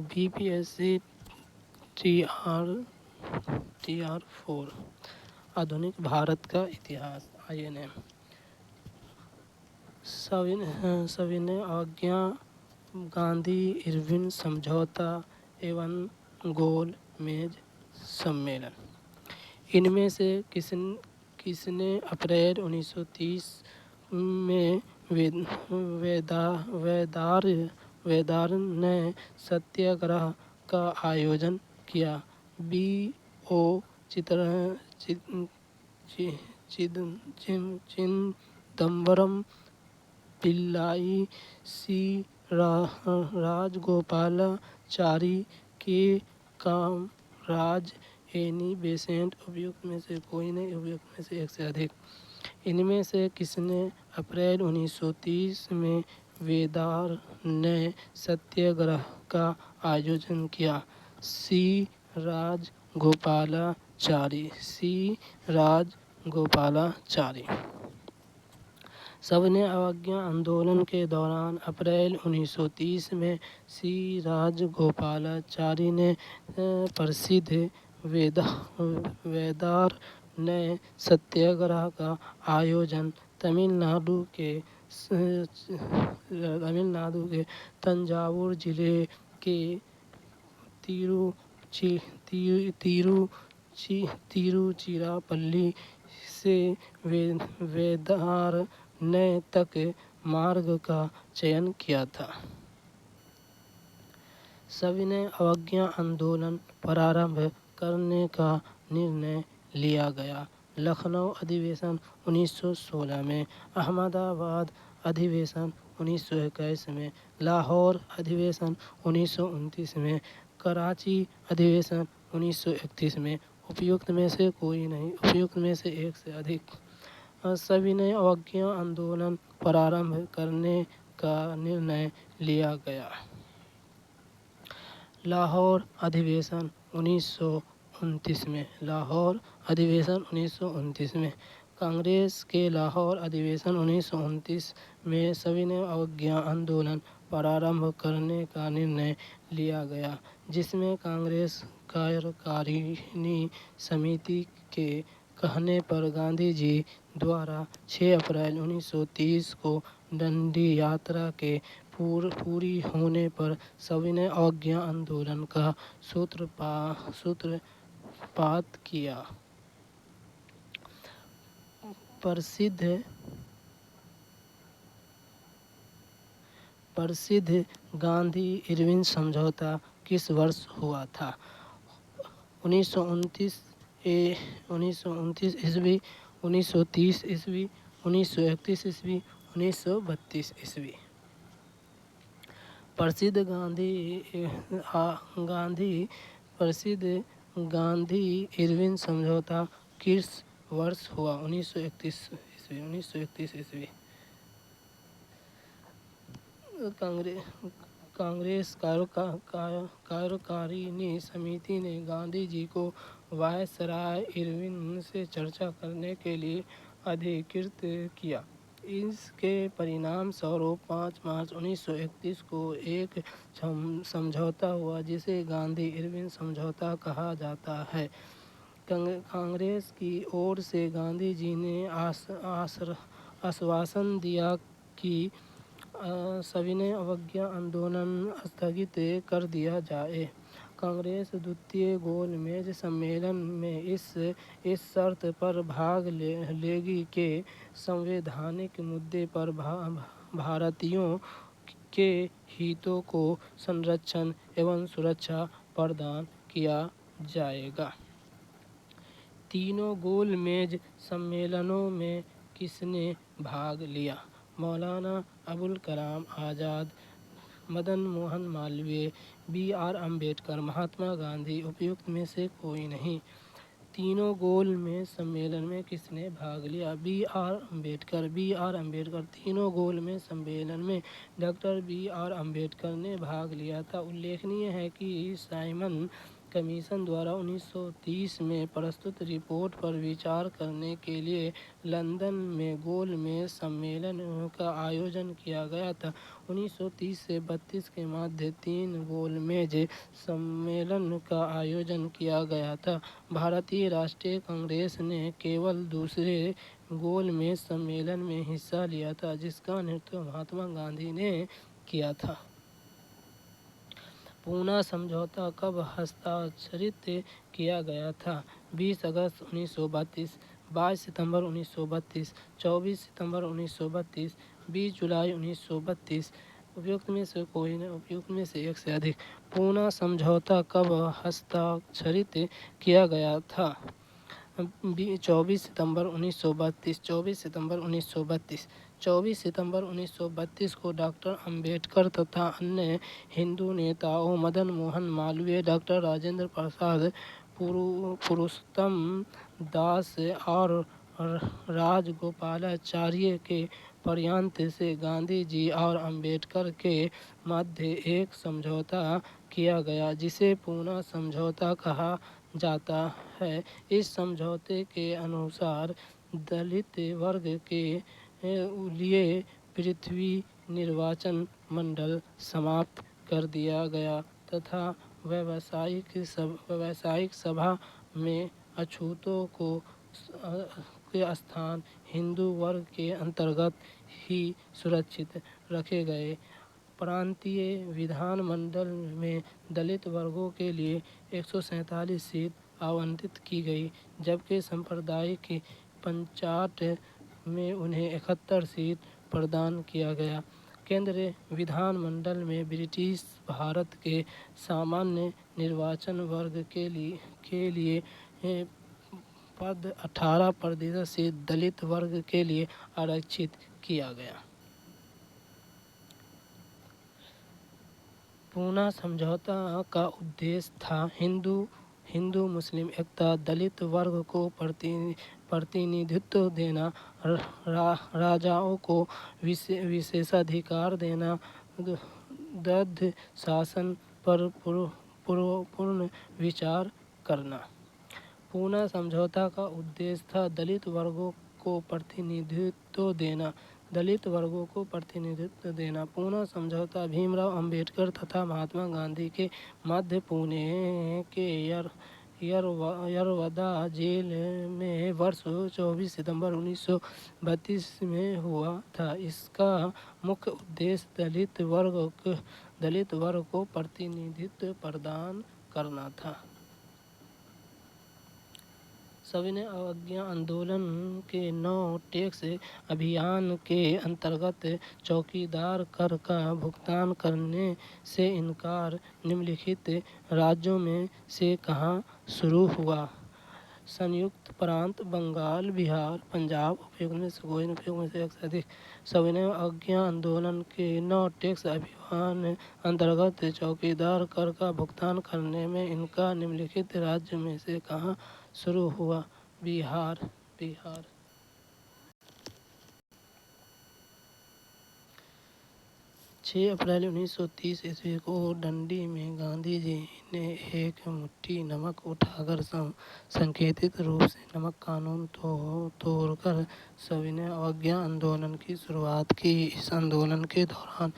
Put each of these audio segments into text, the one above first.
BPSC TR 4 आधुनिक भारत का इतिहास। आईएनए सविनय आज्ञा, गांधी इरविन समझौता एवं गोल मेज सम्मेलन। इनमें से किसने अप्रैल 1930 में वेदार ने सत्याग्रह का आयोजन किया? बी ओ चिदम्बरम पिल्लाई, सी राजगोपालाचारी, के कामराज, एनी बेसेंट। उपयुक्त में से कोई नहीं, उपयुक्त में से एक से अधिक। इनमें से किसने अप्रैल 1930 में वेदार ने सत्याग्रह का आयोजन किया? सी राजगोपालाचारी। सविनय अवज्ञा आंदोलन के दौरान अप्रैल 1930 में सी राजगोपालाचारी ने प्रसिद्ध वेदार ने सत्याग्रह का आयोजन तमिलनाडु के तंजावुर जिले के तिरुचिरापल्ली से वेदारण्य तक मार्ग का चयन किया था। सविनय अवज्ञा आंदोलन प्रारंभ करने का निर्णय लिया गया। लखनऊ अधिवेशन 1916 में, अहमदाबाद अधिवेशन 1921 में, लाहौर अधिवेशन 1929 में, कराची अधिवेशन 1931 में। उपयुक्त में से कोई नहीं, उपयुक्त में से एक से अधिक। सविनय अवज्ञा आंदोलन प्रारंभ करने का निर्णय लिया गया। लाहौर अधिवेशन 1929 में, लाहौर अधिवेशन 1929 में। कांग्रेस के लाहौर अधिवेशन 1929 में सविनय अवज्ञा आंदोलन प्रारंभ करने का निर्णय लिया गया, जिसमें कांग्रेस कार्यकारिणी समिति के कहने पर गांधी जी द्वारा 6 अप्रैल 1930 को डंडी यात्रा के पूरी होने पर सविनय अवज्ञा आंदोलन का सूत्रपात किया। प्रसिद्ध गांधी इरविन समझौता किस वर्ष हुआ था? 1929 ईस्वी, 1930 ईस्वी, 1931 ईस्वी, 1932 ईस्वी। प्रसिद्ध गांधी इरविन समझौता किस वर्ष हुआ? 1931 ईस्वी, 1931 ईस्वी। कांग्रेस कार्यकारिणी समिति ने गांधी जी को वायसराय इरविन से चर्चा करने के लिए अधिकृत किया। इसके परिणाम स्वरूप 5 मार्च 1931 को एक समझौता हुआ, जिसे गांधी इरविन समझौता कहा जाता है। कांग्रेस की ओर से गांधी जी ने आश्वासन दिया कि सविनय अवज्ञा आंदोलन स्थगित कर दिया जाए। कांग्रेस द्वितीय गोलमेज सम्मेलन में इस शर्त पर भाग लेगी कि संवैधानिक मुद्दे पर भारतीयों के हितों को संरक्षण एवं सुरक्षा प्रदान किया जाएगा। तीनों गोलमेज सम्मेलनों में किसने भाग लिया? मौलाना अबुल कलाम आजाद, मदन मोहन मालवीय, बी.आर. अम्बेडकर, महात्मा गांधी। उपयुक्त में से कोई नहीं। तीनों गोलमेज सम्मेलन में किसने भाग लिया? बी.आर. अम्बेडकर। बी.आर. अम्बेडकर। तीनों गोलमेज सम्मेलन में डॉक्टर बी.आर. अम्बेडकर ने भाग लिया था। उल्लेखनीय है कि साइमन कमीशन द्वारा 1930 में प्रस्तुत रिपोर्ट पर विचार करने के लिए लंदन में गोलमेज सम्मेलन का आयोजन किया गया था। 1930 से 32 के मध्य 3 गोलमेज सम्मेलन का आयोजन किया गया था। भारतीय राष्ट्रीय कांग्रेस ने केवल दूसरे गोलमेज सम्मेलन में हिस्सा लिया था, जिसका नेतृत्व महात्मा गांधी ने किया था। पूना समझौता कब हस्ताक्षरित किया गया था? 20 अगस्त 1932, 22 सितंबर 1932, 24 सितंबर 1932, 20 जुलाई 1932। उपयुक्त में से कोई नहीं, उपयुक्त में से एक से अधिक। पूना समझौता कब हस्ताक्षरित किया गया था? 24 सितंबर 1932, 24 सितंबर 1932। 24 सितंबर 1932 को डॉक्टर अंबेडकर तथा अन्य हिंदू नेताओं मदन मोहन मालवीय, डॉक्टर राजेंद्र प्रसाद, पुरुषोत्तम दास और राजगोपालाचार्य के प्रयास से गांधी जी और अंबेडकर के मध्य एक समझौता किया गया, जिसे पूना समझौता कहा जाता है। इस समझौते के अनुसार दलित वर्ग के लिए पृथ्वी निर्वाचन मंडल समाप्त कर दिया गया तथा व्यावसायिक सभा में अछूतों के स्थान हिंदू वर्ग के अंतर्गत ही सुरक्षित रखे गए। प्रांतीय विधानमंडल में दलित वर्गों के लिए 147 सीट आवंटित की गई, जबकि सांप्रदायिक पंचायत में उन्हें 71 सीट प्रदान किया गया। केंद्रीय विधानमंडल में ब्रिटिश भारत के सामान्य निर्वाचन वर्ग के लिए पद 18% से दलित वर्ग के लिए आरक्षित किया गया। पूना समझौता का उद्देश्य था हिंदू मुस्लिम एकता, दलित वर्ग को प्रतिनिधित्व देना, राजाओं को विशेषाधिकार देना, दद्ध शासन पर पूर्ण विचार करना। पूना समझौता का उद्देश्य था दलित वर्गों को प्रतिनिधित्व देना। पूना समझौता भीमराव अंबेडकर तथा महात्मा गांधी के मध्य पुणे के यरवदा जेल में वर्ष 24 सितंबर 1932 में हुआ था। इसका मुख्य उद्देश्य दलित वर्ग को प्रतिनिधित्व प्रदान करना था। सविनय अवज्ञा आंदोलन के 9 टैक्स अभियान के अंतर्गत चौकीदार कर का भुगतान करने से इनकार निम्नलिखित राज्यों में से कहाँ शुरू हुआ? संयुक्त प्रांत, बंगाल, बिहार, पंजाब। उपयुक्त में से कोई नहीं, उपयुक्त में से एक से अधिक। सविनय अवज्ञा आंदोलन के 9 टैक्स अभियान अंतर्गत चौकीदार कर का भुगतान करने में इनकार निम्नलिखित राज्य में से कहाँ शुरू हुआ? बिहार। 6 अप्रैल 1930 ईस्वी को डंडी में गांधी जी ने एक मुट्ठी नमक उठाकर सांकेतिक रूप से नमक कानून तोड़कर सविनय अवज्ञा आंदोलन की शुरुआत की। इस आंदोलन के दौरान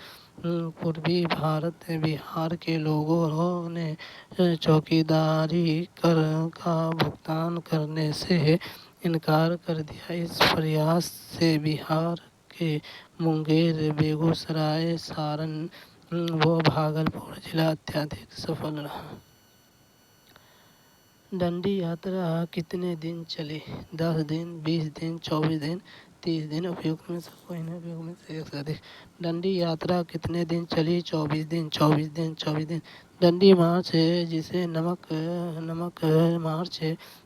पूर्वी भारत बिहार के लोगों ने चौकीदारी कर का भुगतान करने से इनकार कर दिया। इस प्रयास से बिहार के मुंगेर, बेगूसराय, सारण व भागलपुर जिला अत्यधिक सफल रहा। डंडी यात्रा कितने दिन चली? 10 दिन, 20 दिन, 24 दिन, 30 दिन। उपयुक्त में से कोई नहीं, उपयुक्त में से एक से अधिक। डंडी यात्रा कितने दिन चली? 24 दिन, 24 दिन, 24 दिन। डंडी मार्च, जिसे नमक मार्च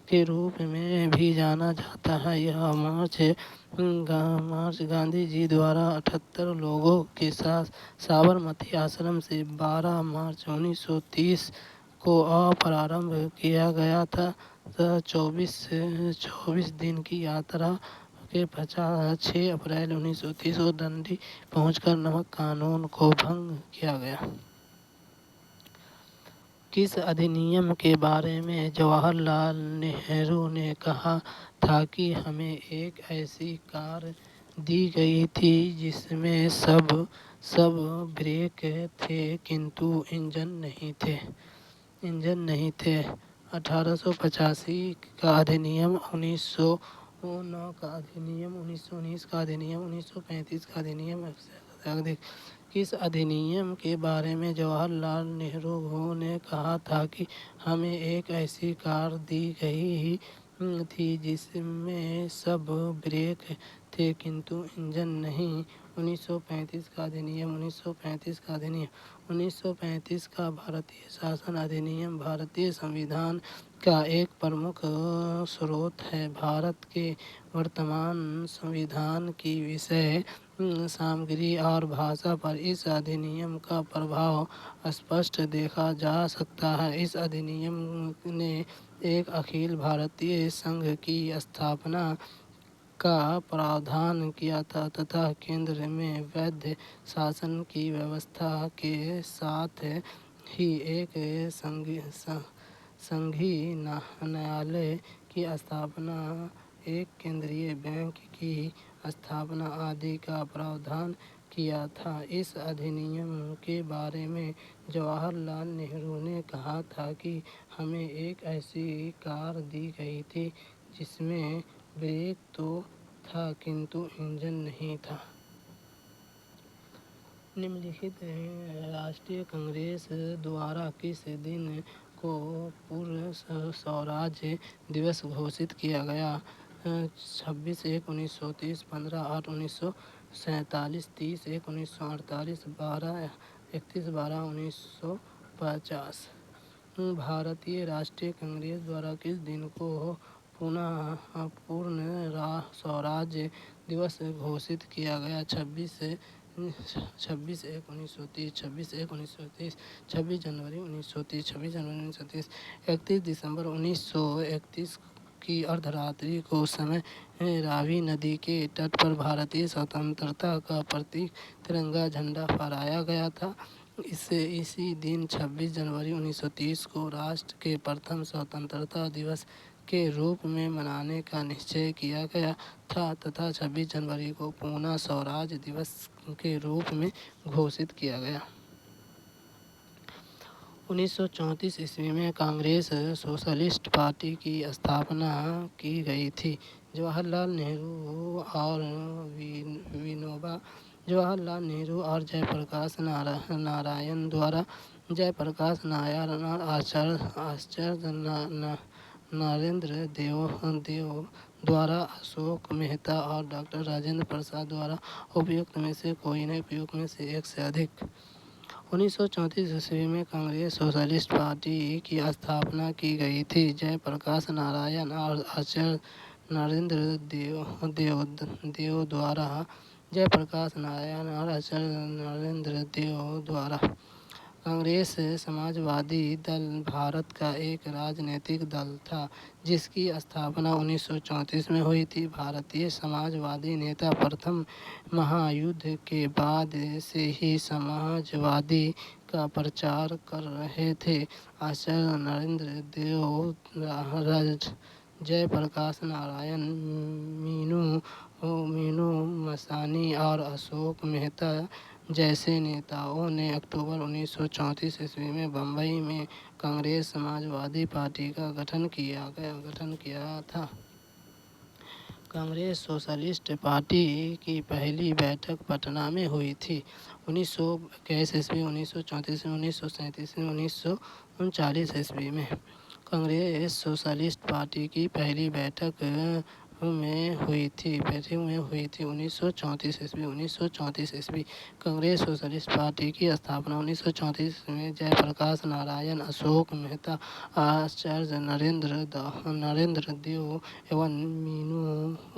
के रूप में भी जाना जाता है, यह मार्च गांधी जी द्वारा 78 लोगों के साथ साबरमती आश्रम से 12 मार्च 1930 को प्रारंभ किया गया था। 24 दिन की यात्रा के पश्चात 6 अप्रैल 1930 को डंडी पहुंचकर नमक कानून को भंग किया गया। किस अधिनियम के बारे में जवाहरलाल नेहरू ने कहा था कि हमें एक ऐसी कार दी गई थी जिसमें सब ब्रेक थे किंतु इंजन नहीं थे। 1885 का अधिनियम, 1909 का अधिनियम, 1919 का अधिनियम, 1935 का अधिनियम अधिक। किस अधिनियम के बारे में जवाहरलाल नेहरू ने कहा था कि हमें एक ऐसी कार दी गई थी जिसमें सब ब्रेक थे किंतु इंजन नहीं? 1935 का अधिनियम, 1935 का अधिनियम। 1935 का भारतीय शासन अधिनियम भारतीय संविधान का एक प्रमुख स्रोत है। भारत के वर्तमान संविधान की विषय सामग्री और भाषा पर इस अधिनियम का प्रभाव स्पष्ट देखा जा सकता है। इस अधिनियम ने एक अखिल भारतीय संघ की स्थापना का प्रावधान किया था तथा केंद्र में वैध शासन की व्यवस्था के साथ ही एक संघीय न्यायालय की स्थापना, एक केंद्रीय बैंक की स्थापना आदि का प्रावधान किया था। इस अधिनियम के बारे में जवाहरलाल नेहरू ने कहा था कि हमें एक ऐसी कार दी गई थी जिसमें ब्रेक तो था किंतु इंजन नहीं था। निम्नलिखित राष्ट्रीय कांग्रेस द्वारा किस दिन को पूर्ण स्वराज्य दिवस घोषित किया गया? 26/1/1930, 15/8/1947, 30/1/1948, 12/31/12/1950। भारतीय राष्ट्रीय कांग्रेस द्वारा किस दिन को पूर्ण स्वराज्य दिवस घोषित किया गया? 26/1/1930, 26/1/1930, 26 जनवरी 1930, 26 जनवरी 1930, 31 दिसंबर 1931 की अर्धरात्रि को समय रावी नदी के तट पर भारतीय स्वतंत्रता का प्रतीक तिरंगा झंडा फहराया गया था। इसी दिन 26 जनवरी 1930 को राष्ट्र के प्रथम स्वतंत्रता दिवस के रूप में मनाने का निश्चय किया गया था तथा 26 जनवरी को पूर्ण स्वराज्य दिवस के रूप में घोषित किया गया। 1934 ईस्वी में कांग्रेस सोशलिस्ट पार्टी की स्थापना की गई थी। जवाहरलाल नेहरू और जवाहरलाल नेहरू और जयप्रकाश नारायण द्वारा जयप्रकाश नारायण और आचार्य नरेंद्र देव द्वारा, अशोक मेहता और डॉक्टर राजेंद्र प्रसाद द्वारा उपयुक्त में से कोई नहीं, उपयुक्त में से एक से अधिक। 1934 ईस्वी में कांग्रेस सोशलिस्ट पार्टी की स्थापना की गई थी। जयप्रकाश नारायण और आचार्य नरेंद्र देव द्वारा, जयप्रकाश नारायण और आचार्य नरेंद्र देव द्वारा। कांग्रेस समाजवादी दल भारत का एक राजनीतिक दल था जिसकी स्थापना 1934 में हुई थी। भारतीय समाजवादी नेता प्रथम महायुद्ध के बाद से ही समाजवादी का प्रचार कर रहे थे। आचार्य नरेंद्र देव, जयप्रकाश नारायण, मीनू मसानी और अशोक मेहता जैसे नेताओं ने अक्टूबर 1934 ईस्वी में बम्बई में कांग्रेस समाजवादी पार्टी का गठन किया था। कांग्रेस सोशलिस्ट पार्टी की पहली बैठक पटना में हुई थी। 1921 ईस्वी, 1934 ईस्वी, 1937 ईस्वी, 1939 ईस्वी में कांग्रेस सोशलिस्ट पार्टी की पहली बैठक में हुई थी। 1934 ईस्वी, 1934 ईस्वी कांग्रेस सोशलिस्ट पार्टी की स्थापना 1934 ईस्वी में जयप्रकाश नारायण, अशोक मेहता, आचार्य नरेंद्र देव एवं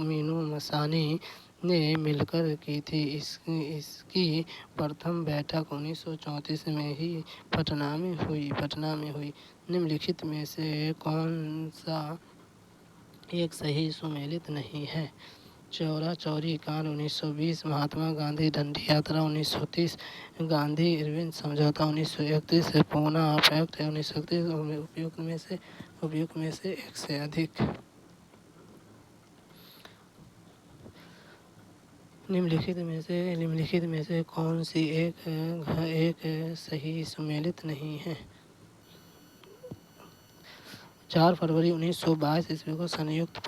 मीनू मसानी ने मिलकर की थी। इसकी प्रथम बैठक 1934 में ही पटना में हुई। निम्नलिखित में से कौन सा एक सही सुमेलित नहीं है? चौरा चौरी कांड 1920, महात्मा गांधी डंडी यात्रा 1930, गांधी इरविन समझौता 1931, पूना पैक्ट 1931। उपयुक्त में से एक से अधिक। निम्नलिखित में से कौन सी एक सही सम्मिलित नहीं है। 4 फरवरी 1922 ईस्वी को संयुक्त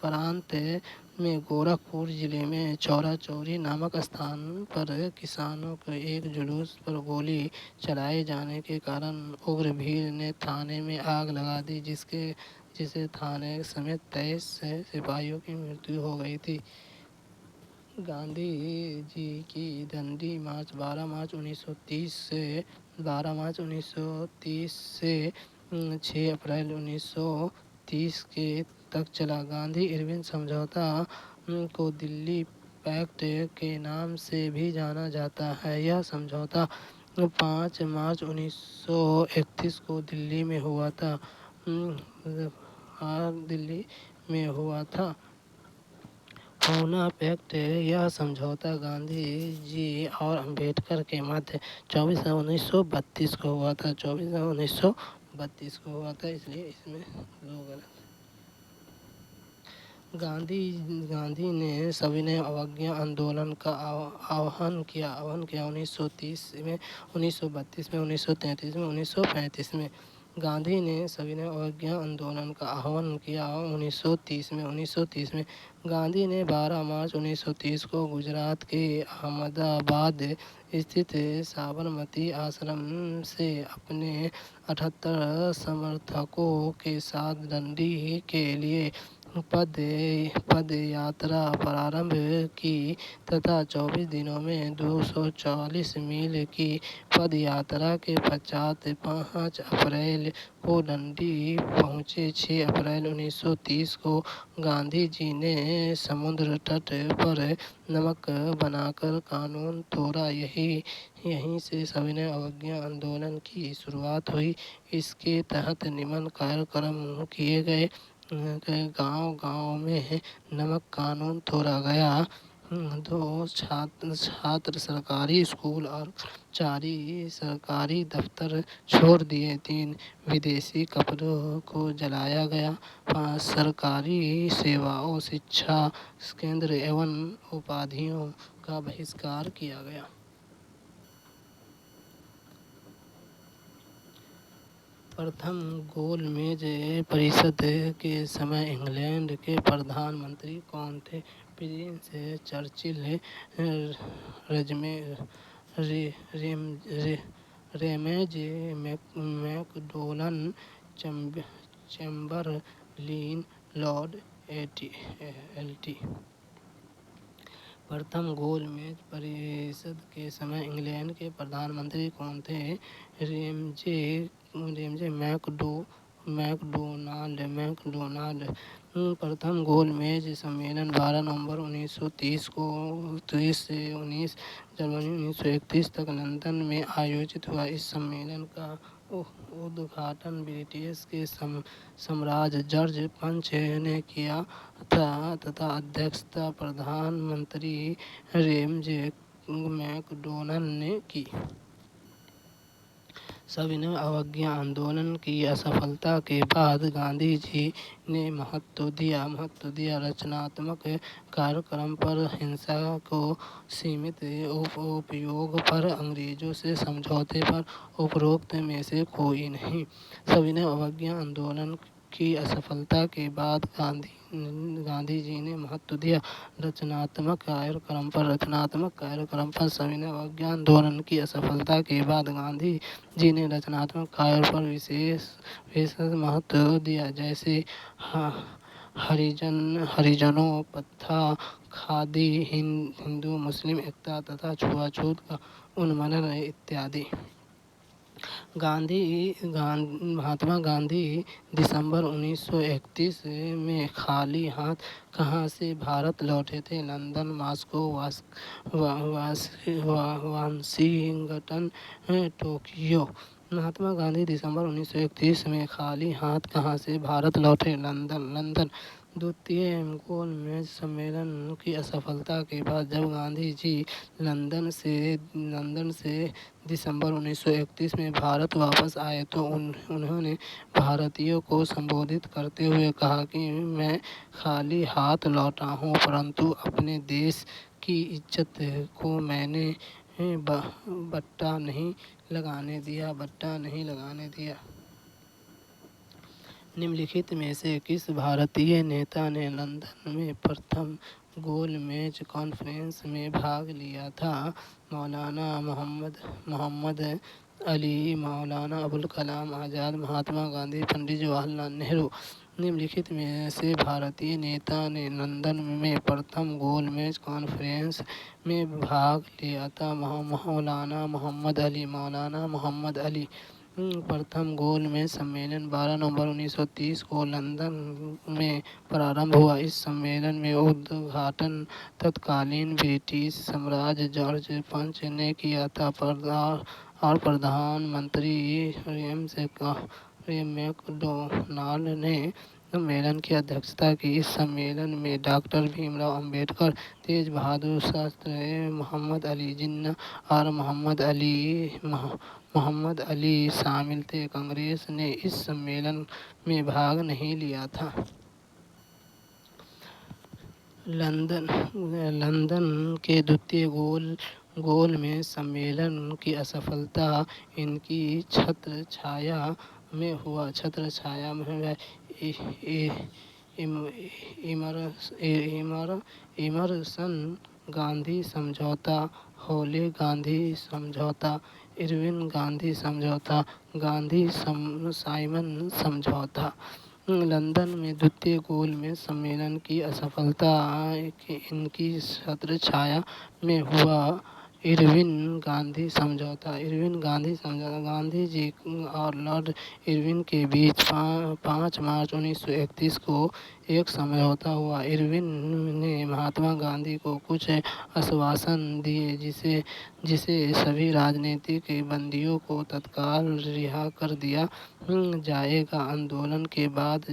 प्रांत में गोरखपुर जिले में चौरा चौरी नामक स्थान पर किसानों के एक जुलूस पर गोली चलाए जाने के कारण उग्र भीड़ ने थाने में आग लगा दी, जिससे थाने समेत 23 सिपाहियों की मृत्यु हो गई थी। गांधी जी की डंडी मार्च 12 मार्च 1930 से 6 अप्रैल 1930 के तक चला। गांधी इरविन समझौता को दिल्ली पैक्ट के नाम से भी जाना जाता है। यह समझौता 5 मार्च 1931 को दिल्ली में हुआ था। पूना पैक्ट। यह समझौता गांधी जी और अम्बेडकर के मध्य 24 नवंबर 1932 को हुआ था। 24 नवंबर 1932 को हुआ था, इसलिए इसमें दो गलत। गांधी ने सविनय अवज्ञा आंदोलन का आह्वान किया 1930 में, 1932 में, 1933 में, 1935 में। गांधी ने सविनय अवज्ञा आंदोलन का आह्वान किया 1930 में। गांधी ने 12 मार्च 1930 को गुजरात के अहमदाबाद स्थित साबरमती आश्रम से अपने 78 समर्थकों के साथ डंडी के लिए पद यात्रा प्रारंभ की तथा 24 दिनों में 240 मील की पद यात्रा के पश्चात 5 अप्रैल को डंडी पहुंचे। 6 अप्रैल 1930 को गांधी जी ने समुद्र तट पर नमक बनाकर कानून तोड़ा। यहीं से सविनय अवज्ञा आंदोलन की शुरुआत हुई। इसके तहत निम्न कार्यक्रम किए गए। गांव में नमक कानून तोड़ा गया। 2 छात्र सरकारी स्कूल और कर्मचारी सरकारी दफ्तर छोड़ दिए। 3 विदेशी कपड़ों को जलाया गया। 5 सरकारी सेवाओं, शिक्षा केंद्र एवं उपाधियों का बहिष्कार किया गया। प्रथम गोलमेज परिषद के समय इंग्लैंड के प्रधानमंत्री कौन थे? Prince Churchill, Ramsay MacDonald, Chamberlain, Lord एल्टी। प्रथम गोलमेज परिषद के समय इंग्लैंड के प्रधानमंत्री कौन थे? Ramsay MacDonald. प्रथम गोलमेज सम्मेलन 12 नवंबर 1930 से 19 जनवरी 1931 तक लंदन में आयोजित हुआ। इस सम्मेलन का उद्घाटन ब्रिटिश के सम्राट जॉर्ज पंच ने किया था तथा अध्यक्षता प्रधानमंत्री रेमजे मैकडोनल ने की। सविनय अवज्ञा आंदोलन की असफलता के बाद गांधी जी ने महत्व दिया रचनात्मक कार्यक्रम पर, हिंसा को सीमित उपयोग पर, अंग्रेजों से समझौते पर। उपरोक्त में से कोई नहीं। सविनय अवज्ञा आंदोलन की असफलता के बाद गांधी जी ने महत्व दिया रचनात्मक कार्यक्रम पर। सविनय अवज्ञा आंदोलन की असफलता के बाद गांधी जी ने रचनात्मक कार्यों पर विशेष महत्व दिया, जैसे हरिजनों प्रथा, खादी, हिंदू मुस्लिम एकता तथा छुआछूत का उन्मूलन इत्यादि। महात्मा गांधी दिसंबर 1931 में खाली हाथ कहाँ से भारत लौटे थे? London, Moscow, Washington, Tokyo. Mahatma Gandhi दिसंबर 1931 में खाली हाथ कहाँ से भारत लौटे? लंदन। द्वितीय गोलमेज सम्मेलन की असफलता के बाद जब गांधी जी लंदन से दिसंबर 1931 में भारत वापस आए तो उन्होंने भारतीयों को संबोधित करते हुए कहा कि मैं खाली हाथ लौटा हूँ, परंतु अपने देश की इज्जत को मैंने बट्टा नहीं लगाने दिया। निम्नलिखित में से किस भारतीय नेता ने लंदन में प्रथम गोलमेज कॉन्फ्रेंस में भाग लिया था? मौलाना मोहम्मद अली, मौलाना अबुल कलाम आज़ाद, महात्मा गांधी, पंडित जवाहरलाल नेहरू। निम्नलिखित में से भारतीय नेता ने लंदन में प्रथम गोलमेज कॉन्फ्रेंस में भाग लिया था? मौलाना मोहम्मद अली। प्रथम गोलमेज सम्मेलन 12 नवंबर 1930 को लंदन में प्रारंभ हुआ। इस सम्मेलन में उद्घाटन तत्कालीन ब्रिटिश सम्राट जॉर्ज पंच ने किया था और प्रधानमंत्री मैकडोनाल्ड ने सम्मेलन की अध्यक्षता की। इस सम्मेलन में डॉक्टर भीमराव अंबेडकर, तेज बहादुर शास्त्री, मोहम्मद अली जिन्ना और मोहम्मद अली शामिल थे। कांग्रेस ने इस सम्मेलन में भाग नहीं लिया था। लंदन के द्वितीय गोलमेज सम्मेलन की असफलता इनकी छत्रछाया में हुआ। इमर्सन गांधी समझौता, हॉले गांधी समझौता, इरविन गांधी समझौता, गांधी साइमन समझौता। लंदन में द्वितीय गोलमेज सम्मेलन की असफलता इनकी छत्रछाया में हुआ। इरविन गांधी समझौता। गांधी जी और लॉर्ड इरविन के बीच 5 मार्च 1931 को एक समझौता हुआ। इरविन ने महात्मा गांधी को कुछ आश्वासन दिए, जिसे सभी राजनीतिक बंदियों को तत्काल रिहा कर दिया जाएगा। आंदोलन के बाद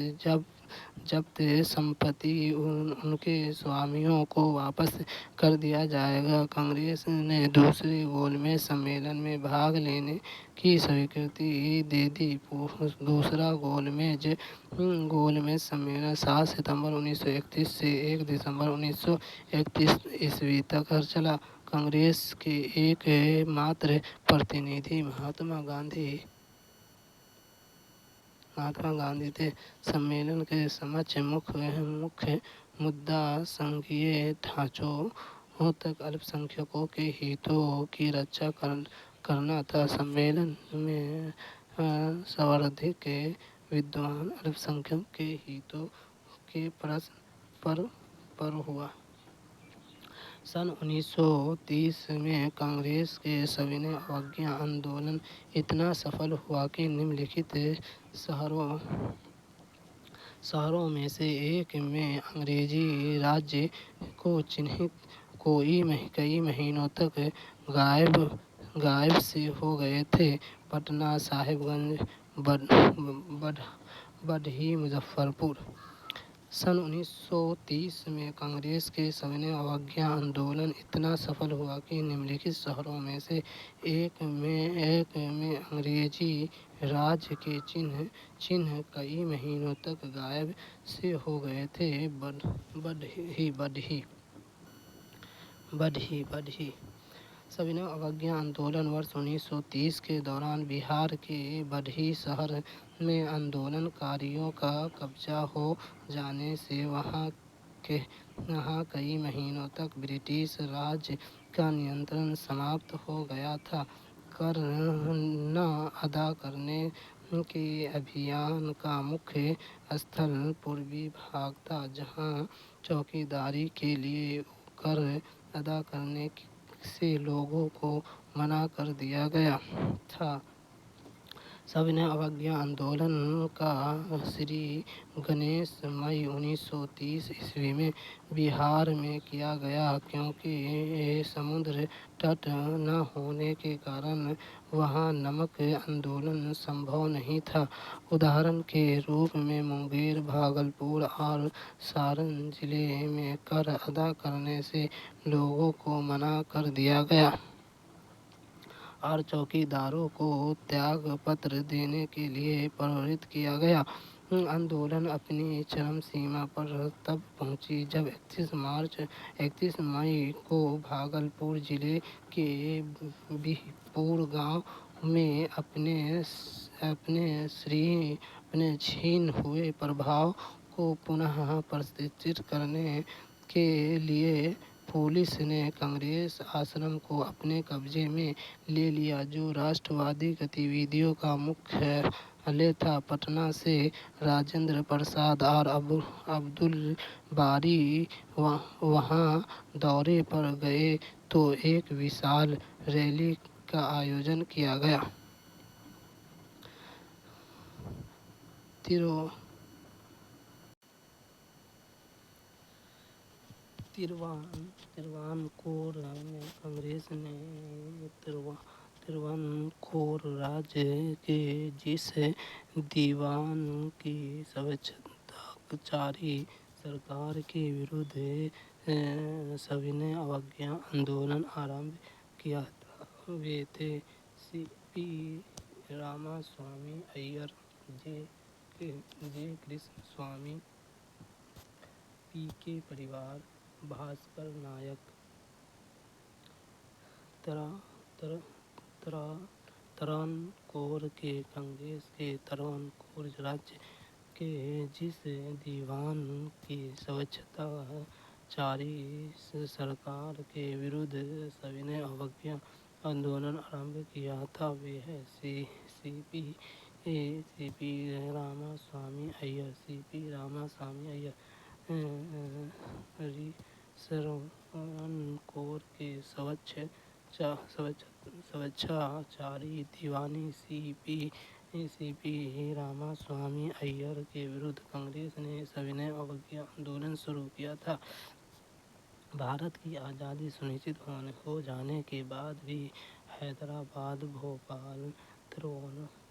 जब्त संपत्ति उनके स्वामियों को वापस कर दिया जाएगा। कांग्रेस ने दूसरे गोलमेज सम्मेलन में भाग लेने की स्वीकृति दे दी। दूसरा गोलमेज सम्मेलन 7 सितंबर 1931 से 1 दिसंबर 1931 ईस्वी तक चला। कांग्रेस के एकमात्र प्रतिनिधि महात्मा गांधी थे। सम्मेलन के समक्ष मुख्य मुद्दा संघीय ढांचों तक अल्पसंख्यकों के हितों की रक्षा करना था। सम्मेलन में सर्वाधिक विद्वान अल्पसंख्यक के हितों के प्रश्न पर हुआ। सन 1930 में कांग्रेस के सविनय अवज्ञा आंदोलन इतना सफल हुआ कि निम्नलिखित शहरों में से एक में अंग्रेजी राज्य को चिन्हित कई महीनों तक गायब से हो गए थे। पटना, साहिबगंज, बडही, मुजफ्फरपुर। सन 1930 में कांग्रेस के सविनय अवज्ञा आंदोलन इतना सफल हुआ कि निम्नलिखित शहरों में से एक में अंग्रेजी राज के चिन्ह कई महीनों तक गायब से हो गए थे। बडही। सविनय अवज्ञा आंदोलन वर्ष 1930 के दौरान बिहार के बडही शहर में आंदोलनकारियों का कब्जा हो जाने से वहाँ कई महीनों तक ब्रिटिश राज का नियंत्रण समाप्त हो गया था। कर न अदा करने के अभियान का मुख्य स्थल पूर्वी भाग था, जहाँ चौकीदारी के लिए कर अदा करने से लोगों को मना कर दिया गया था। सविनय अवज्ञा आंदोलन का श्री गणेश मई 1930 ईस्वी में बिहार में किया गया, क्योंकि समुद्र तट न होने के कारण वहाँ नमक आंदोलन संभव नहीं था। उदाहरण के रूप में मुंगेर, भागलपुर और सारण जिले में कर अदा करने से लोगों को मना कर दिया गया और चौकीदारों को त्याग पत्र देने के लिए प्रेरित किया गया। आंदोलन अपनी चरम सीमा पर तब पहुंची जब 31 मई को भागलपुर जिले के बिहपुर गांव में अपने छीन हुए प्रभाव को पुनः प्रतिष्ठित करने के लिए पुलिस ने कांग्रेस आश्रम को अपने कब्जे में ले लिया, जो राष्ट्रवादी गतिविधियों का मुख्यालय था। पटना से राजेंद्र प्रसाद और अब्दुल बारी वहां दौरे पर गए तो एक विशाल रैली का आयोजन किया गया। तिरुवानकोर में कांग्रेस ने तिरुवानकोर राज्य के जिस दीवान की स्वैच्छाचारी सरकार के विरुद्ध सविनय अवज्ञा आंदोलन आरंभ किया था, वे थे सी.पी. रामास्वामी अय्यर, जे. कृष्ण स्वामी, पी.के. परिवार, भास्कर नायक। तरानकोर के कांग्रेस के तरानकोर राज्य के जिस दीवान की स्वैच्छाचारी सरकार के विरुद्ध सविनय अवज्ञा आंदोलन आरंभ किया था, वे है सी.पी. रामास्वामी अय्यर। सी.पी. रामास्वामी अय्यर तिरुवानकोर के स्वैच्छाचारी दीवानी सी.पी. रामास्वामी अय्यर के विरुद्ध कांग्रेस ने सविनय अवज्ञा आंदोलन शुरू किया था। भारत की आज़ादी सुनिश्चित हो जाने के बाद भी हैदराबाद, भोपाल,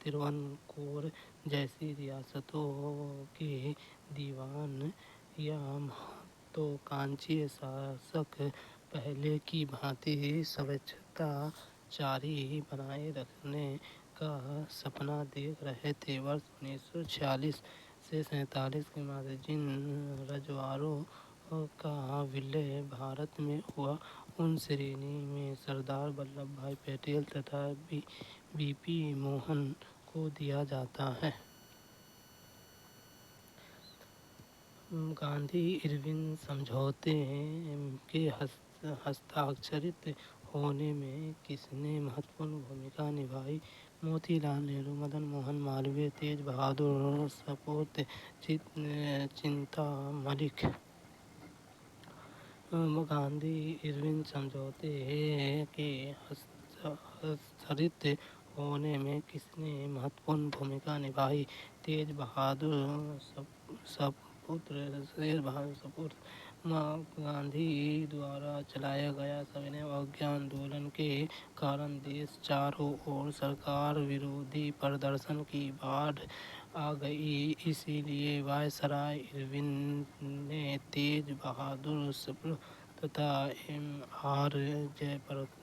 तिरुवनंतपुरम जैसी रियासतों के दीवान या महत्वाकांक्षी शासक पहले की भांति स्वैच्छाचारी बनाए रखने का सपना देख रहे थे। वर्ष 1946 से 1947 के मध्य जिन रजवाड़ों का विलय भारत में हुआ, उन श्रेणी में सरदार वल्लभ भाई पटेल तथा बी.पी. मोहन को दिया जाता है। गांधी-इरविन समझौते के हस्ताक्षरित होने में किसने महत्वपूर्ण भूमिका निभाई? मोतीलाल नेहरू, मदन मोहन मालवीय, तेज बहादुर सप्रू, चिंता मलिक। गांधी-इरविन समझौते के हस्ताक्षरित होने में किसने महत्वपूर्ण भूमिका निभाई? तेज बहादुर सप्रू। गांधी द्वारा चलाया गया सविनय अवज्ञा आंदोलन के कारण देश चारों ओर सरकार विरोधी प्रदर्शन की बाढ़ आ गई। इसलिए वायसराय इरविन ने तेज बहादुर सप्रू तथा एम.आर.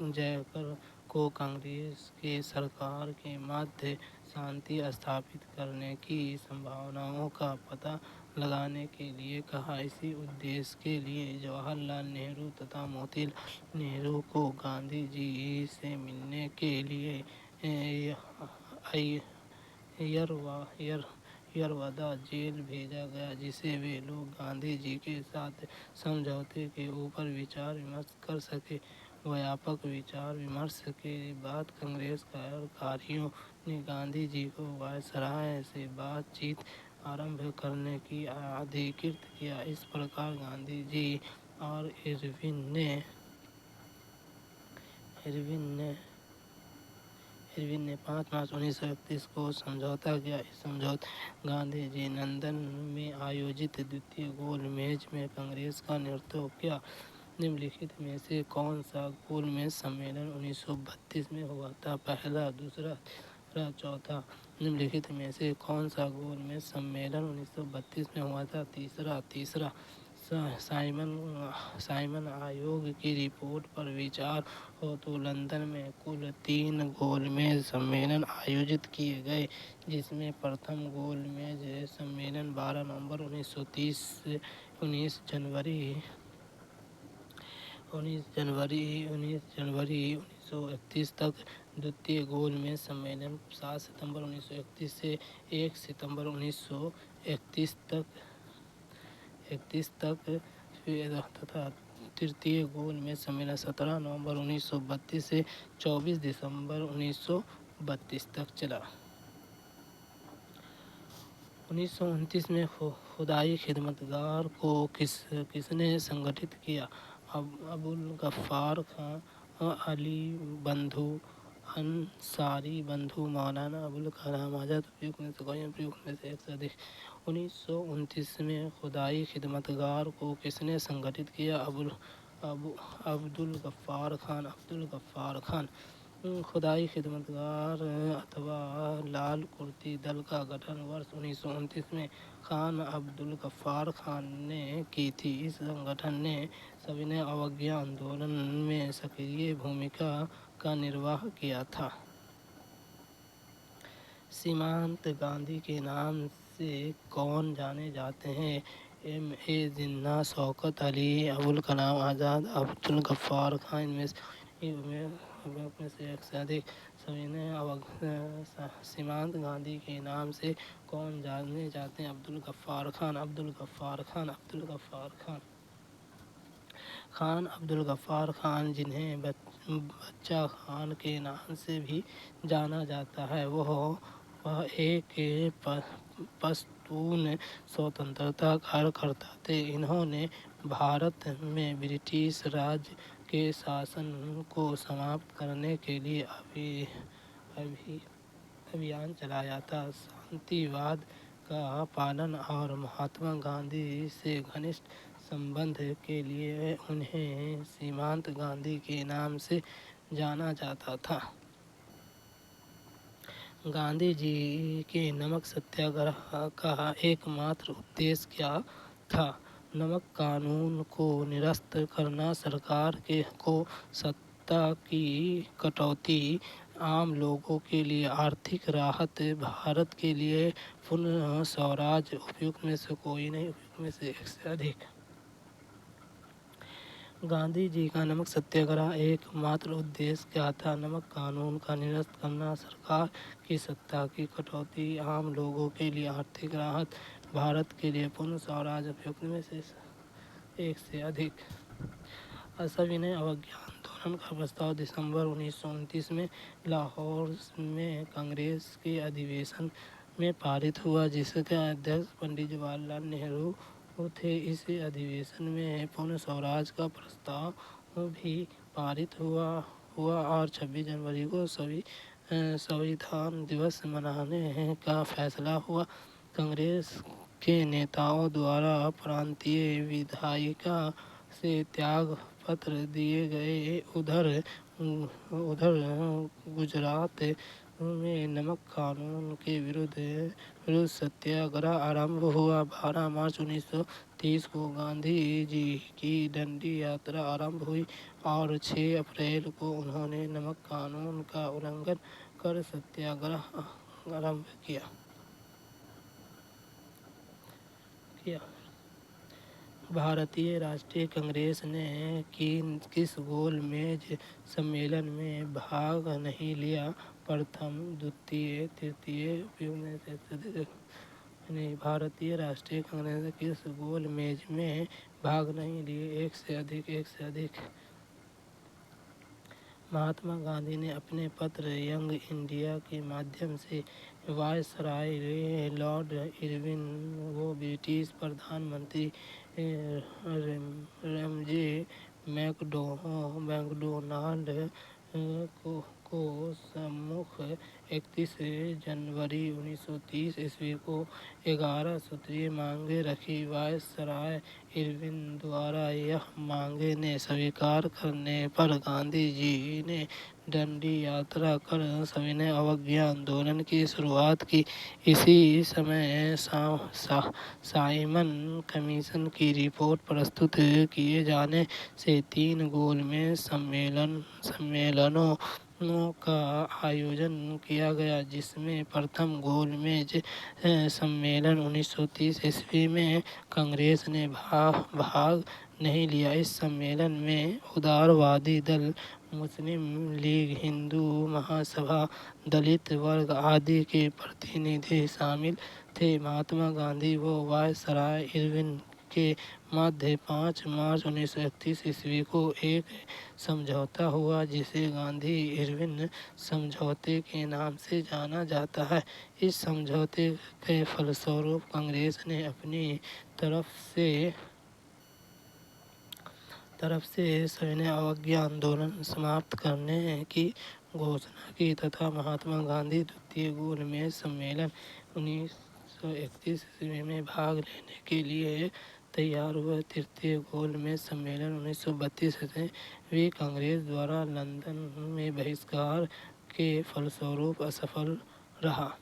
जयकर को कांग्रेस के सरकार के मध्य शांति स्थापित करने की संभावनाओं का पता लगाने के लिए कहा। इसी उद्देश्य के लिए जवाहरलाल नेहरू तथा मोतीलाल नेहरू को गांधी जी से मिलने के लिए यरवदा जेल भेजा गया, जिससे वे लोग गांधी जी के साथ समझौते के ऊपर विचार विमर्श कर सके। व्यापक विचार विमर्श के बाद कांग्रेस कार्यकारियों ने गांधी जी को वायसराय से बातचीत आरंभ करने की अधिकृत किया। इस प्रकार गांधी जी और इरविन ने इरविन ने 5 मार्च 1931 को समझौता किया। इस समझौते गांधी जी लंदन में आयोजित द्वितीय गोलमेज में कांग्रेस का नेतृत्व किया। निम्नलिखित में से कौन सा गोलमेज सम्मेलन 1932 में हुआ था? पहला, दूसरा, तीसरा, चौथा। निम्नलिखित में से कौन सा गोलमेज सम्मेलन 1932 में हुआ था? तीसरा। साइमन आयोग की रिपोर्ट पर विचार हो तो लंदन में कुल 3 गोलमेज सम्मेलन आयोजित किए गए, जिसमें प्रथम गोलमेज सम्मेलन 12 नवंबर 1930 से 19 जनवरी 1931 तक, द्वितीय गोलमेज सम्मेलन 7 सितंबर 1931 से 1 सितंबर 1931 तक तथा तृतीय गोलमेज सम्मेलन 17 नवंबर 1932 से 24 दिसंबर 1932 तक चला। 1929 में खुदाई खिदमतगार को किसने संगठित किया? अबुल गफ्फार खां, अली बंधु अंसारी बंधु, मौलाना अबुल कलाम आज़ाद, उपयुक्त में से कोई, उपयुक्त में से एक से अधिक। 1929 में खुदाई खिदमतगार को किसने संगठित किया? अब्दुल गफ्फार खान। खुदाई खिदमतगार अथवा लाल कुर्ती दल का गठन वर्ष 1929 में खान अब्दुल गफ्फार खान ने की थी। इस संगठन ने सविनय अवज्ञा आंदोलन में सक्रिय भूमिका का निर्वाह किया था। सीमांत गांधी के नाम से कौन जाने जाते हैं? M.A. जिन्ना, शौकत अली, अबुल कलाम आज़ाद, अब्दुल गफ्फार खान। इनमें से एक से अधिक। सीमांत गांधी के नाम से कौन जाने जाते हैं? अब्दुल गफ्फार खान, जिन्हें बच्चा खान के नाम से भी जाना जाता है, वह एक पश्तून स्वतंत्रता कार्यकर्ता थे। इन्होंने भारत में ब्रिटिश राज के शासन को समाप्त करने के लिए अभियान चलाया था। शांतिवाद का पालन और महात्मा गांधी से घनिष्ठ संबंध के लिए उन्हें सीमांत गांधी के नाम से जाना जाता था। गांधी जी के नमक सत्याग्रह का एकमात्र उद्देश्य क्या था? नमक कानून को निरस्त करना, सरकार को सत्ता की कटौती, आम लोगों के लिए आर्थिक राहत, भारत के लिए पुनः स्वराज। उपयुक्त में से कोई नहीं, उपयुक्त में से एक से अधिक। गांधी जी का नमक सत्याग्रह एकमात्र उद्देश्य क्या था? नमक कानून का निरस्त करना, सरकार की सत्ता की कटौती, आम लोगों के लिए आर्थिक राहत, भारत के लिए पूर्ण स्वराज। उपयुक्त में से एक से अधिक। सविनय अवज्ञा आंदोलन का प्रस्ताव दिसंबर 1929 में लाहौर में कांग्रेस के अधिवेशन में पारित हुआ, जिसके अध्यक्ष पंडित जवाहरलाल नेहरू थे। इस अधिवेशन में पूर्ण स्वराज का प्रस्ताव भी पारित हुआ और 26 जनवरी को संविधान दिवस मनाने का फैसला हुआ। कांग्रेस के नेताओं द्वारा प्रांतीय विधायिका से त्याग पत्र दिए गए। उधर गुजरात में नमक कानून के विरुद्ध सत्याग्रह आरंभ हुआ। 12 मार्च 1930 को गांधी जी की डंडी यात्रा आरंभ हुई और 6 अप्रैल को उन्होंने नमक कानून का उल्लंघन कर सत्याग्रह आरंभ किया। भारतीय राष्ट्रीय कांग्रेस ने किस गोलमेज सम्मेलन में भाग नहीं लिया? प्रथम, द्वितीय, तृतीय। भारतीय राष्ट्रीय कांग्रेस ने किस गोलमेज में भाग नहीं लिए? एक से अधिक। महात्मा गांधी ने अपने पत्र यंग इंडिया के माध्यम से वायसराय लॉर्ड इरविन व ब्रिटिश प्रधानमंत्री रैमजे मैकडोनाल्ड को सम्मुख 31 जनवरी 1930 ईस्वी को 11 सूत्रीय मांगें रखी। वायसराय इरविन द्वारा यह मांगें ने स्वीकार करने पर गांधी जी ने डंडी यात्रा कर सविनय अवज्ञा आंदोलन की शुरुआत की। इसी समय साइमन कमीशन की रिपोर्ट प्रस्तुत किए जाने से 3 गोलमेज सम्मेलनों का आयोजन किया गया, जिसमें प्रथम गोलमेज सम्मेलन 1930 ईस्वी में कांग्रेस ने भाग नहीं लिया। इस सम्मेलन में उदारवादी दल, मुस्लिम लीग, हिंदू महासभा, दलित वर्ग आदि के प्रतिनिधि शामिल थे। महात्मा गांधी व वायसराय इरविन के मध्य 5 मार्च 1931 ईस्वी को एक समझौता हुआ, जिसे गांधी इरविन समझौते के नाम से जाना जाता है। इस समझौते के फलस्वरूप कांग्रेस ने अपनी तरफ से सविनय अवज्ञा आंदोलन समाप्त करने की घोषणा की तथा महात्मा गांधी द्वितीय गोलमेज सम्मेलन 1931 ईस्वी में भाग लेने के लिए तैयार हुए। तृतीय गोलमेज सम्मेलन 1932 ईस्वी कांग्रेस द्वारा लंदन में बहिष्कार के फलस्वरूप असफल रहा।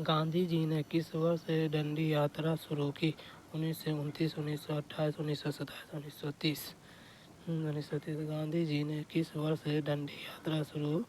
गांधी जी ने किस वर्ष डंडी यात्रा शुरू की? 1929, 1928, 1927, 1930। गांधी जी ने किस वर्ष डंडी यात्रा शुरू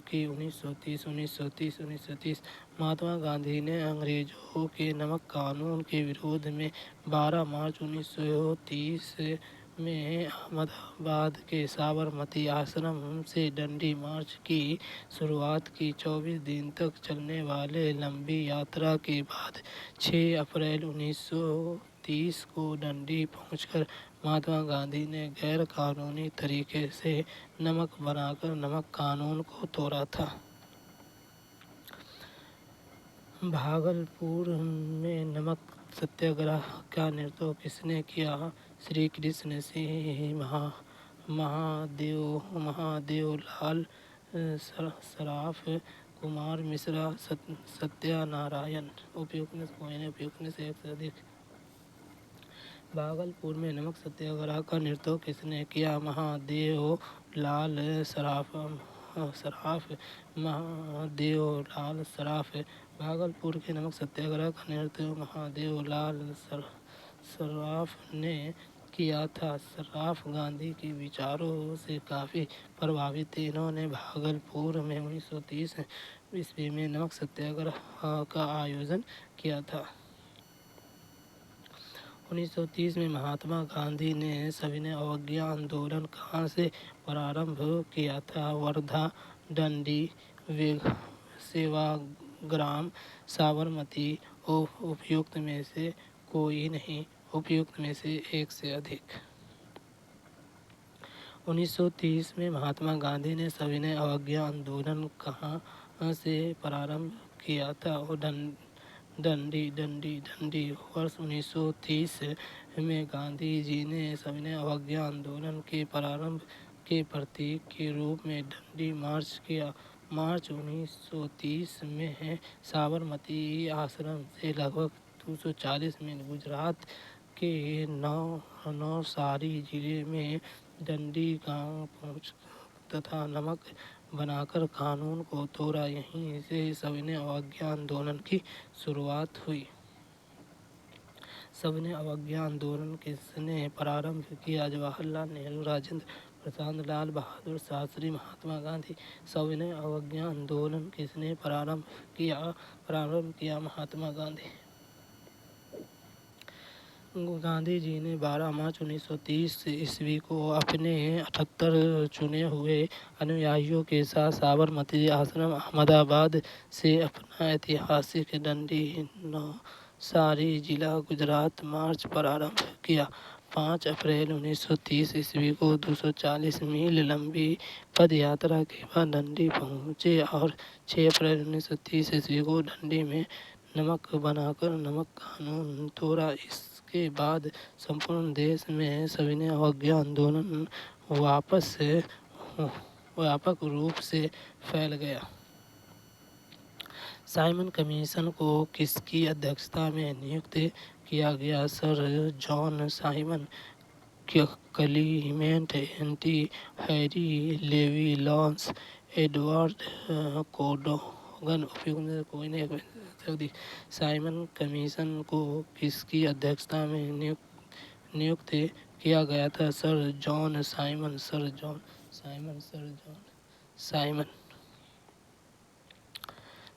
की? 1930, 1930, 1930। महात्मा गांधी ने अंग्रेजों के नमक कानून के विरोध में 12 मार्च 1930 में अहमदाबाद के साबरमती आश्रम से डंडी मार्च की शुरुआत की। 24 दिन तक चलने वाले लंबी यात्रा के बाद 6 अप्रैल 1930 को डंडी पहुंचकर महात्मा गांधी ने गैर कानूनी तरीके से नमक बनाकर नमक कानून को तोड़ा था। भागलपुर में नमक सत्याग्रह का नेतृत्व किसने किया? श्री कृष्ण सिंह, महादेवलाल सराफ, कुमार मिश्रा, सत्यानारायण। उपयुक्त में से एक से अधिक। भागलपुर में नमक सत्याग्रह का नेतृत्व किसने किया? महादेवलाल सराफ। भागलपुर के नमक सत्याग्रह का नेतृत्व महादेवलाल सराफ ने किया था। सराफ गांधी के विचारों से काफी प्रभावित थे। इन्होंने भागलपुर में 1930 ईस्वी में नमक सत्याग्रह का आयोजन किया था। 1930 में महात्मा गांधी ने सविनय अवज्ञा आंदोलन कहाँ से प्रारंभ किया था? वर्धा, डंडी, सेवाग्राम, साबरमती। उपयुक्त में से कोई नहीं। उपयुक्त में से एक से अधिक। 1930 में महात्मा गांधी ने सविनय अवज्ञा आंदोलन कहाँ से प्रारंभ किया था? डंडी। वर्ष 1930 में गांधी जी ने सविनय अवज्ञा आंदोलन के प्रारंभ के प्रतीक के रूप में डंडी मार्च किया। मार्च 1930 में साबरमती आश्रम से लगभग 240 मील गुजरात के नवसारी जिले में डंडी गांव पहुंच तथा नमक बनाकर कानून को तोड़ा। यहीं से सविनय अवज्ञा आंदोलन की शुरुआत हुई। सविनय अवज्ञा आंदोलन किसने प्रारंभ किया? जवाहरलाल नेहरू, राजेंद्र प्रसाद, लाल बहादुर शास्त्री, महात्मा गांधी। सविनय अवज्ञा आंदोलन किसने प्रारंभ किया? महात्मा गांधी। गांधी जी ने 12 मार्च 1930 ईस्वी को अपने 78 चुने हुए अनुयायियों के साथ साबरमती आश्रम अहमदाबाद से अपना ऐतिहासिक डंडी नवसारी जिला गुजरात मार्च प्रारंभ किया। 5 अप्रैल 1930 ईस्वी को 240 मील लंबी पद यात्रा के बाद डंडी पहुंचे और 6 अप्रैल 1930 ईस्वी को डंडी में नमक बनाकर नमक कानून तोड़ा। इसके बाद संपूर्ण देश में सविनय अवज्ञा आंदोलन व्यापक रूप से फैल गया। साइमन कमीशन को किसकी अध्यक्षता में नियुक्त किया गया? Sir John Simon, Clement anti, Harry Levy लॉन्स, एडवर्ड कोडोगन। उपयुक्त साइमन कमीशन को किसकी अध्यक्षता में नियुक्त किया गया था? Sir John Simon, sir John Simon, sir John Simon.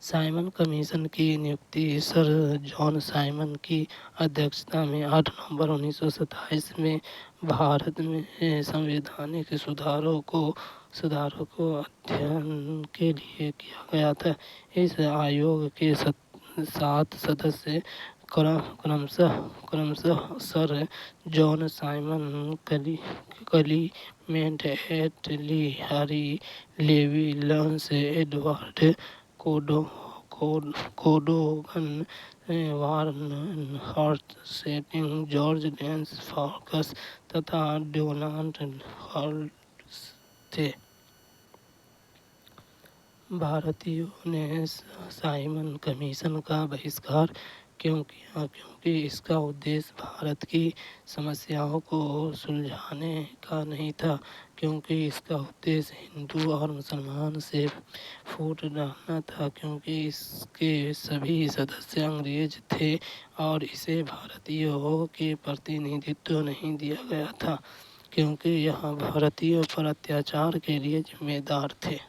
Simon commission की नियुक्ति सर जॉन साइमन की अध्यक्षता में 8 नवंबर 1927 में भारत में संवैधानिक सुधारों को अध्ययन के लिए किया गया था। इस आयोग के 7 सदस्य क्रमशः sir John Simon, Clement Attlee, Harry Levy लॉन्स, Edward Cadogan, Warren Hurst, George Lane Fox तथा डोनाल्ड हॉल्स थे। भारतीयों ने साइमन कमीशन का बहिष्कार क्यों किया? क्योंकि इसका उद्देश्य भारत की समस्याओं को सुलझाने का नहीं था, क्योंकि इसका उद्देश्य हिंदू और मुसलमान से फूट डालना था, क्योंकि इसके सभी सदस्य अंग्रेज थे और इसे भारतीयों के प्रतिनिधित्व नहीं दिया गया था, क्योंकि यह भारतीयों पर अत्याचार के लिए जिम्मेदार थे।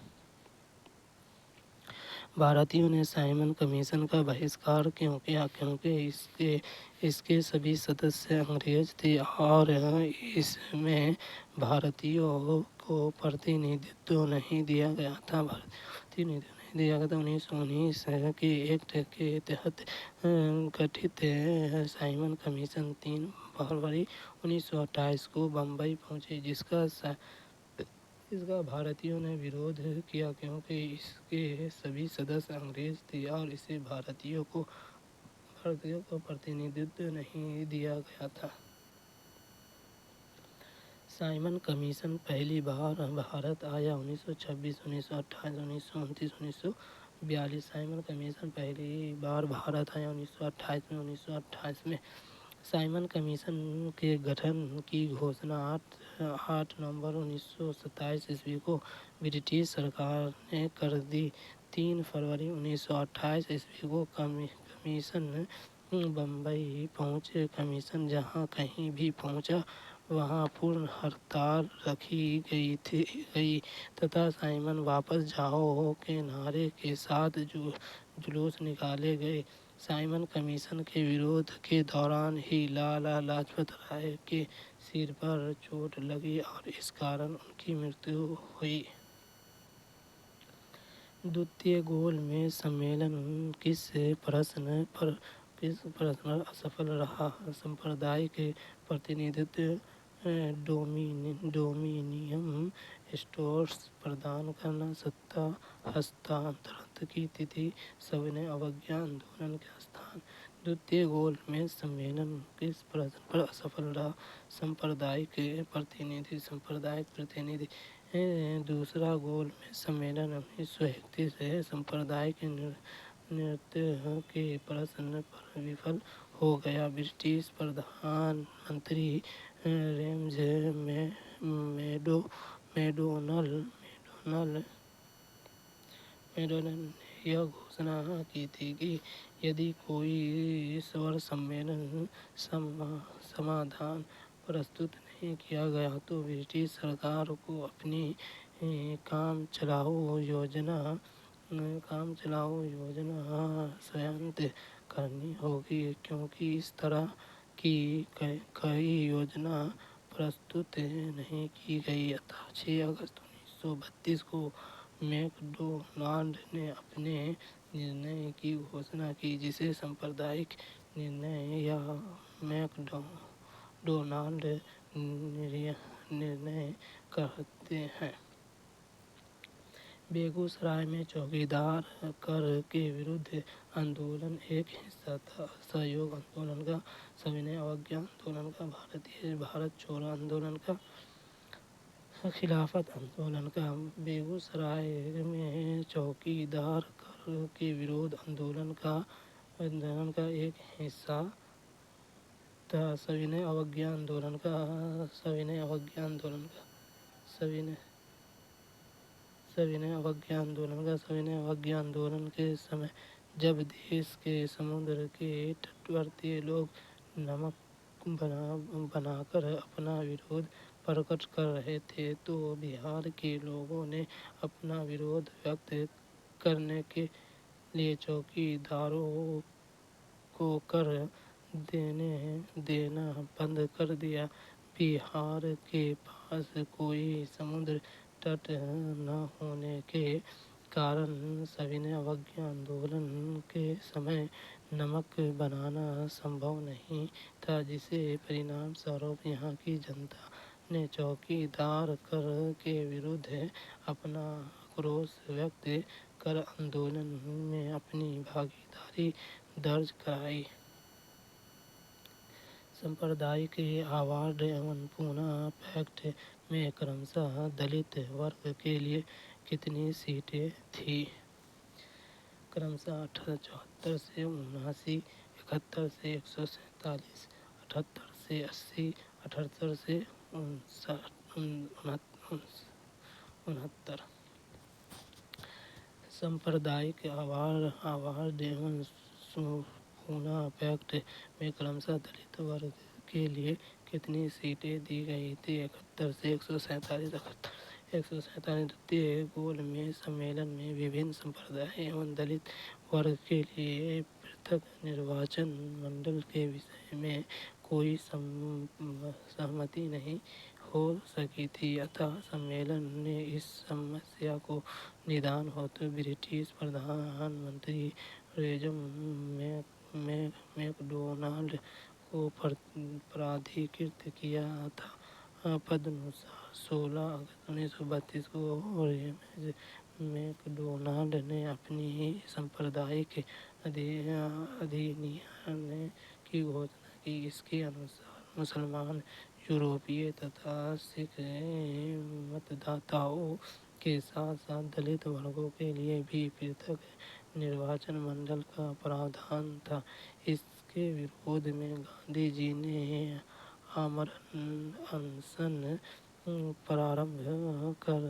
भारतीयों ने साइमन कमीशन का बहिष्कार क्यों किया? क्योंकि इसके सभी सदस्य अंग्रेज थे और इसमें भारतीयों को प्रतिनिधित्व नहीं दिया गया था। 1919 के एक्ट के तहत गठित साइमन कमीशन 3 फरवरी 1928 को बम्बई पहुंचे, जिसका भारतीयों ने विरोध किया, क्योंकि इसके सभी सदस्य अंग्रेज थे और इसे भारतीयों को प्रतिनिधित्व नहीं दिया गया था। साइमन कमीशन पहली बार भारत आया 1926, 1928, 1929, 1942। साइमन कमीशन पहली बार भारत आया 1928 में। साइमन कमीशन के गठन की घोषणा 8 नवंबर 1927 ईस्वी को ब्रिटिश सरकार ने कर दी। 3 फरवरी 1928 ईस्वी को कमीशन बम्बई पहुंचे। कमीशन जहां कहीं भी पहुंचा वहां पूर्ण हड़ताल रखी गई तथा साइमन वापस जाओ के नारे के साथ जुलूस निकाले गए। साइमन कमीशन के विरोध के दौरान ही लाला लाजपत राय के सिर पर चोट लगी और इस कारण उनकी मृत्यु हुई। द्वितीय गोलमेज सम्मेलन किस प्रश्न पर असफल रहा? सांप्रदायिक प्रतिनिधित्व, डोमिनियन स्टेट्स प्रदान करना, सत्ता हस्तांतरण की तिथि, सविनय अवज्ञा, आंदोलन का स्थान। द्वितीय गोलमेज सम्मेलन किस प्रश्न पर असफल रहा? सांप्रदायिक प्रतिनिधि। दूसरा गोलमेज सम्मेलन 1931 सांप्रदायिक नृत्य के प्रश्न पर विफल हो गया। ब्रिटिश प्रधानमंत्री जेम्स मैक्डोनाल्ड ने यह घोषणा की थी कि यदि कोई स्वर सम्मेलन समाधान प्रस्तुत नहीं किया गया तो ब्रिटिश सरकार को अपनी काम चलाओ योजना समाप्त करनी होगी, क्योंकि इस तरह की कोई योजना प्रस्तुत नहीं की गई। अतः 6 अगस्त 1932 को मैकडोनाल्ड ने अपने निर्णय की घोषणा की, जिसे सांप्रदायिक निर्णय या मैकडोनाल्ड निर्णय कहते हैं। बेगूसराय में चौकीदार कर के विरुद्ध आंदोलन एक हिस्सा था। असहयोग आंदोलन का, सविनय अवज्ञा आंदोलन का, भारत छोड़ो आंदोलन का। खिलाफत आंदोलन का बेगूसराय में चौकीदार कर के विरोध आंदोलन का एक हिस्सा था। सविनय अवज्ञा आंदोलन का सविनय अवज्ञा आंदोलन का सविनय सविनय अवज्ञा आंदोलन का सविनय अवज्ञा आंदोलन के समय जब देश के समुद्र के तटवर्ती लोग नमक बनाकर अपना विरोध प्रकट कर रहे थे, तो बिहार के लोगों ने अपना विरोध व्यक्त करने के लिए चौकीदारों को कर देना बंद कर दिया। बिहार के पास कोई समुद्र तट न होने के कारण सविनय अवज्ञा आंदोलन के समय नमक बनाना संभव नहीं था, जिसके परिणाम स्वरूप यहाँ की जनता ने चौकीदार कर के विरुद्ध अपना आक्रोश व्यक्त कर आंदोलन में अपनी भागीदारी दर्ज कराई। सांप्रदायिक अवार्ड एवं पूना पैक्ट में क्रमशः दलित वर्ग के लिए कितनी सीटें थीं? क्रमशः 74 से 79, 71 से 147, 78 से 80, 78 से 69। सांप्रदायिक अवार्ड एवं पूना पैक्ट में क्रमशः दलित वर्ग के लिए कितनी सीटें दी गई थी? 71 से 147, 147। द्वितीय गोलमेज सम्मेलन में विभिन्न संप्रदाय एवं दलित वर्ग के लिए पृथक निर्वाचन मंडल के विषय में कोई सहमति नहीं हो सकी थी, अतः सम्मेलन ने इस समस्या को निदान हेतु ब्रिटिश प्रधानमंत्री रेजर मैकडोनाल्ड को प्राधिकृत किया था। तदनुसार 16 अगस्त 1932 को रेजर मैकडोनाल्ड ने अपनी सांप्रदायिक अधिनियम की घोषणा की। इसके अनुसार मुसलमान, यूरोपीय तथा सिख मतदाताओं के साथ साथ दलित वर्गों के लिए भी पृथक निर्वाचन मंडल का प्रावधान था। इसके विरोध में गांधी जी ने आमरण अनशन प्रारंभ कर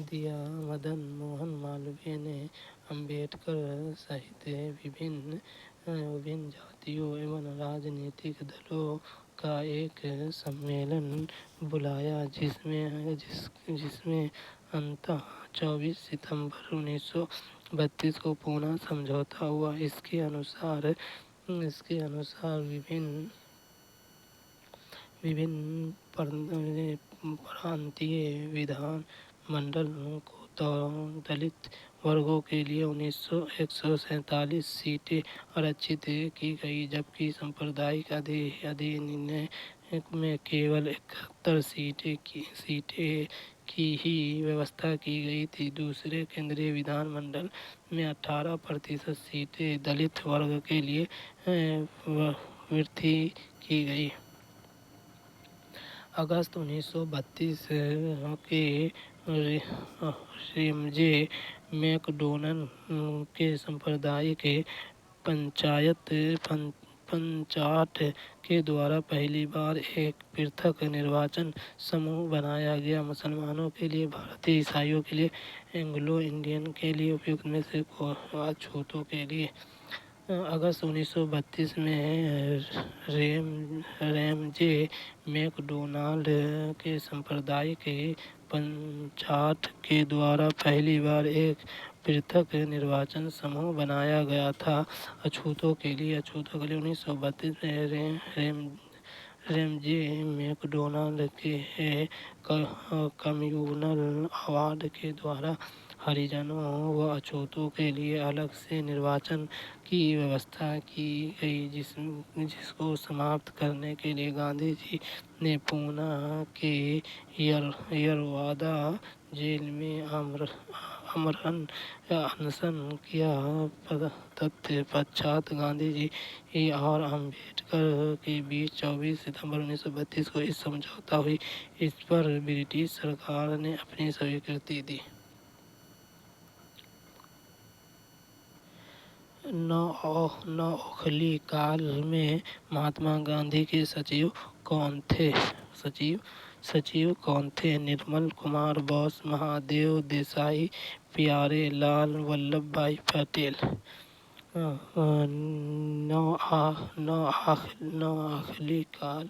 दिया। मदन मोहन मालवीय ने अम्बेडकर सहित विभिन्न जातियों एवं राजनीतिक दलों का एक सम्मेलन बुलाया, जिसमें अंततः 24 सितंबर 1932 को पूना समझौता हुआ। इसके अनुसार विभिन्न प्रांतीय विधान मंडल को दलित वर्गों के लिए 147 सीटें आरक्षित की गई, जबकि सांप्रदायिक अधिनियम में केवल 71 सीटें की ही व्यवस्था की गई थी। दूसरे केंद्रीय विधान मंडल में 18% सीटें दलित वर्ग के लिए वृद्धि की गई। अगस्त 1932 के रेमजे मैकडोनाल्ड के सांप्रदायिक पंचायत के द्वारा पहली बार एक पृथक निर्वाचन समूह बनाया गया। मुसलमानों के लिए, भारतीय ईसाइयों के लिए, एंग्लो इंडियन के लिए उपयुक्त में से अछूतों के लिए। अगस्त 1932 में रेमजे मैकडोनाल्ड के सांप्रदायिक पंचायत के द्वारा पहली बार एक पृथक निर्वाचन समूह बनाया गया था अछूतों के लिए। 1932 में रेमजे मैकडोनाल्ड के कम्युनल अवार्ड के द्वारा हरिजनों व अछूतों के लिए अलग से निर्वाचन की व्यवस्था की गई, जिसको समाप्त करने के लिए गांधी जी ने पूना के यरवादा जेल में आमरण अनशन किया। तत्पश्चात गांधी जी और अम्बेडकर के बीच 24 सितंबर 1932 को इस समझौता हुई। इस पर ब्रिटिश सरकार ने अपनी स्वीकृति दी। नौखली काल में महात्मा गांधी के सचिव कौन थे? सचिव कौन थे? निर्मल कुमार बोस, महादेव देसाई, प्यारे लाल वल्लभ भाई पटेल। नौखली काल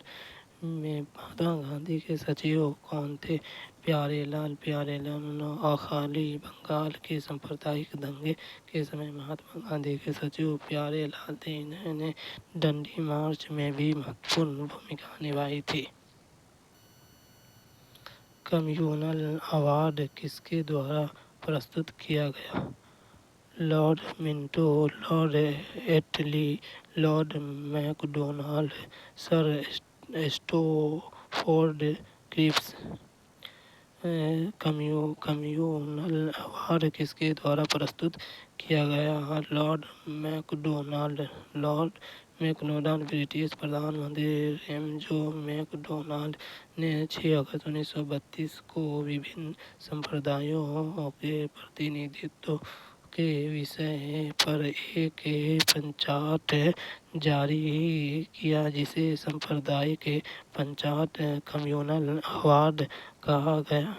में महात्मा गांधी के सचिव कौन थे? प्यारेलाल नौखाली बंगाल के सांप्रदायिक दंगे के समय महात्मा गांधी के सचिव प्यारेलाल थे। इन्होंने डंडी मार्च में भी महत्वपूर्ण भूमिका निभाई थी। कम्युनल अवार्ड किसके द्वारा प्रस्तुत किया गया? Lord Minto, Lord Attlee, Lord MacDonald, sir Stafford Cripps. Communal award किसके द्वारा प्रस्तुत किया गया? Lord MacDonald. Lord MacDonald British प्रधानमंत्री रेमजो मैकडोनाल्ड ने 6 अगस्त 1932 को विभिन्न संप्रदायों के प्रतिनिधित्व के विषय पर एक पंचाट जारी किया, जिसे सांप्रदायिक पंचाट कम्युनल अवार्ड कहा गया।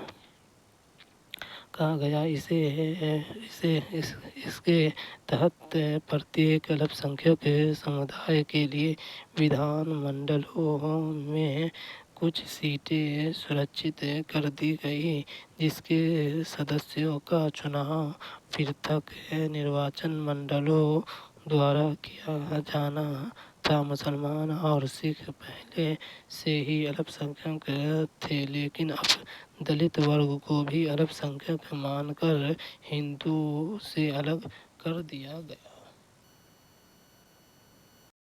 इसके तहत प्रत्येक अल्पसंख्यक समुदाय के लिए विधानमंडलों में कुछ सीटें सुरक्षित कर दी गई, जिसके सदस्यों का चुनाव पृथक निर्वाचन मंडलों द्वारा किया जाना था। मुसलमान और सिख पहले से ही अल्पसंख्यक थे, लेकिन अब दलित वर्ग को भी अल्पसंख्यक मानकर हिंदुओं से अलग कर दिया गया।